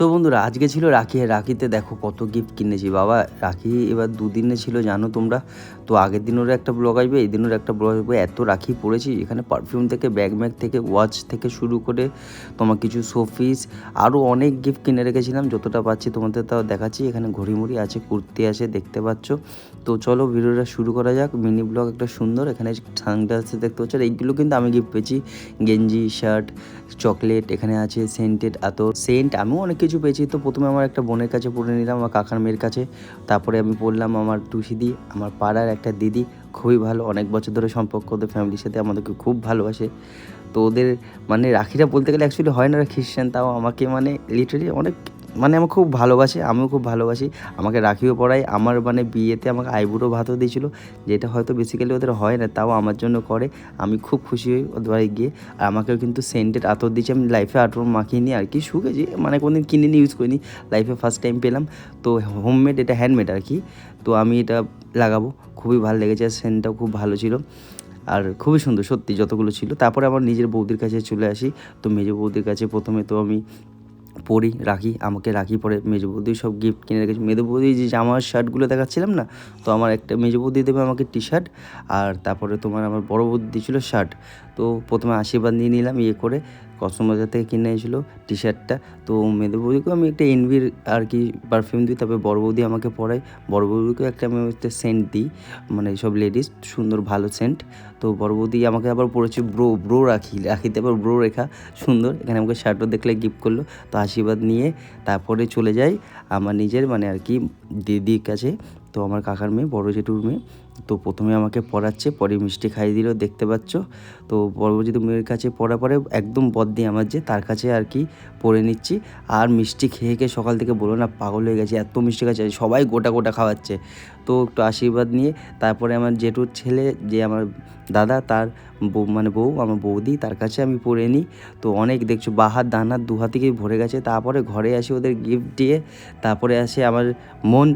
So বন্ধুরা, আজকে ছিল রাখি। রাখিতে দেখো কত গিফট কিনেছি বাবা। রাখি এবার দুদিনে ছিল জানো তোমরা। তো আগের দিনেরও একটা ব্লগ আসবে, এই দিনেরও একটা ব্লগ আসবে। এত রাখি পড়েছি এখানে, পারফিউম থেকে ব্যাগ থেকে ওয়াচ থেকে শুরু করে তোমার কিছু শোপিস আরও অনেক গিফট কিনে রেখেছিলাম। যতটা পাচ্ছি তোমাদের তাও দেখাচ্ছি। এখানে ঘড়িমুড়ি আছে, কুর্তি আছে, দেখতে পাচ্ছ। তো চলো ভিডিওটা শুরু করা যাক। মিনি ব্লগ একটা সুন্দর। এখানে সানগ্লাস দেখতে পাচ্ছ, এইগুলো কিন্তু আমি গিফট পেয়েছি। গেঞ্জি, শার্ট, চকলেট, এখানে আছে সেন্টেড আতর, সেন্ট। আমিও অনেক কিছু পেয়েছি। তো প্রথমে আমার একটা বোনের কাছে পড়ে নিলাম, আমার কাকার মেয়ের কাছে। তারপরে আমি পড়লাম আমার টুসিদি, আমার পাড়ার একটা দিদি, খুবই ভালো, অনেক বছর ধরে সম্পর্ক ওদের ফ্যামিলির সাথে, আমাদেরকে খুব ভালোবাসে। তো ওদের মানে রাখিটা বলতে গেলে অ্যাকচুয়ালি হয় না, খ্রিশ্চান, তাও আমাকে মানে লিটারালি অনেক মানে আমার খুব ভালোবাসে, আমিও খুব ভালোবাসি। আমাকে রাখিও পরায়। আমার মানে বিয়েতে আমাকে আইবুড়ো ভাতও দিয়েছিলো, যেটা হয়তো বেসিক্যালি ওদের হয় না, তাও আমার জন্য করে। আমি খুব খুশি হই ওদের বাড়ি গিয়ে। আর আমাকেও কিন্তু সেন্টেড আতর দিয়েছে। আমি লাইফে আতর মাখিয়ে আর কি, শুকেছি মানে কোনোদিন কিনে ইউজ করিনি, লাইফে ফার্স্ট টাইম পেলাম। তো হোমমেড, এটা হ্যান্ডমেড আর কি। তো আমি এটা লাগাবো, খুবই ভালো লেগেছে। সেন্টটাও খুব ভালো ছিল আর খুবই সুন্দর সত্যি যতগুলো ছিল। তারপরে আমার নিজের বৌদির কাছে চলে আসি। তো মেজো বৌদির কাছে প্রথমে তো আমি পরি রাখি, আমাকে রাখি পরে মেজো বৌদি সব গিফট কিনে রেখেছি। মেজো বৌদি যে জামার শার্টগুলো দেখাচ্ছিলাম না, তো আমার একটা মেজো বৌদি দেবে আমাকে টি শার্ট, আর তারপরে তোমার আমার বড় বৌদি দিয়েছিল শার্ট। তো প্রথমে আশীর্বাদ নিয়ে নিলাম ইয়ে করে, কসমো বাজার থেকে কিনে এনেছিলো টি শার্টটা। তো মেজো বৌদিকেও আমি একটা এনভির আর কি পারফিউম দিই। তারপরে বড় বৌদি আমাকে পরায়, বড় বৌদিকেও একটা আমি একটা সেন্ট দিই, মানে সব লেডিস সুন্দর ভালো সেন্ট। তো বড় বৌদি আমাকে আবার পড়েছে ব্রো রাখিতে আবার ব্রো রেখা সুন্দর। এখানে আমাকে শার্টও দেখলে গিফট করলো। তো আশীর্বাদ নিয়ে তারপরে চলে যাই আমার নিজের মানে আর কি দিদির কাছে। তো আমার কাকার মেয়ে, বড় জেঠুর মেয়ে। তো প্রথমে আমাকে পড়াচ্ছে, পরে মিষ্টি খাইয়ে দিল, দেখতে পাচ্ছ। তো বড় জেঠু মেয়ের কাছে পড়া পরে একদম বদ্দি আমার যে, তার কাছে আর কি পড়ে নিচ্ছি। আর মিষ্টি খেয়ে খেয়ে সকাল থেকে বলো না পাগল হয়ে গেছে, এত মিষ্টি খাচ্ছে, সবাই গোটা গোটা খাওয়াচ্ছে। তো একটু আশীর্বাদ নিয়ে তারপরে আমার জেঠুর ছেলে, যে আমার দাদা, তার মানে বউ, আমার বৌদি, তার কাছে আমি পড়ে নিই। তো অনেক দেখছো বাহার ডান দু হাত থেকেই ভরে গেছে। তারপরে ঘরে আসি ওদের গিফট দিয়ে। তারপরে আসে আমার মন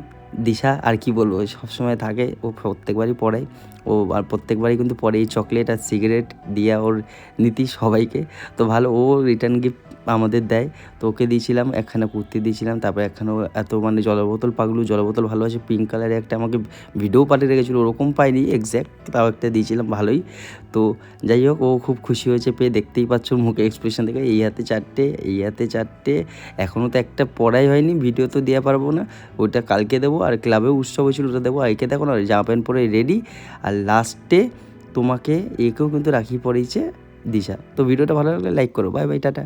দিশা, আর কি বলবো, সবসময় থাকে, ও প্রত্যেকবারই পড়ায়। ও আর প্রত্যেকবারই কিন্তু পরে এই চকলেট আর সিগারেট দিয়ে ওর নীতি সবাইকে। তো ভালো, ও রিটার্ন গিফট আমাদের দেয়। তো ওকে দিয়েছিলাম একখানা কুর্তি দিয়েছিলাম, তারপরে একখানা এত মানে জলের বোতল, পাগলু জলের বোতল ভালোবাসে, পিঙ্ক কালারের একটা আমাকে ভিডিও পাঠিয়ে রেখেছিলো, ওরকম পাইনি এক্স্যাক্ট, তাও একটা দিয়েছিলাম ভালোই। তো যাই হোক, ও খুব খুশি হয়েছে পেয়ে, দেখতেই পাচ্ছ মুখে এক্সপ্রেশন দেখে। এই হাতে চারটে, এই হাতে চারটে, এখনও তো একটা পড়াই হয়নি, ভিডিও তো দেওয়া পারবো না, ওইটা কালকে দেবো। আর ক্লাবে উৎসব হয়েছিল, ওটা দেবো। আর একে দেখো না জামা প্যান্ট পরে রেডি। আর লাস্টে তোমাকে একেও কিন্তু রাখি পরিয়েছে দিশা। তো ভিডিওটা ভালো লাগলে লাইক করো। Bye bye, tata.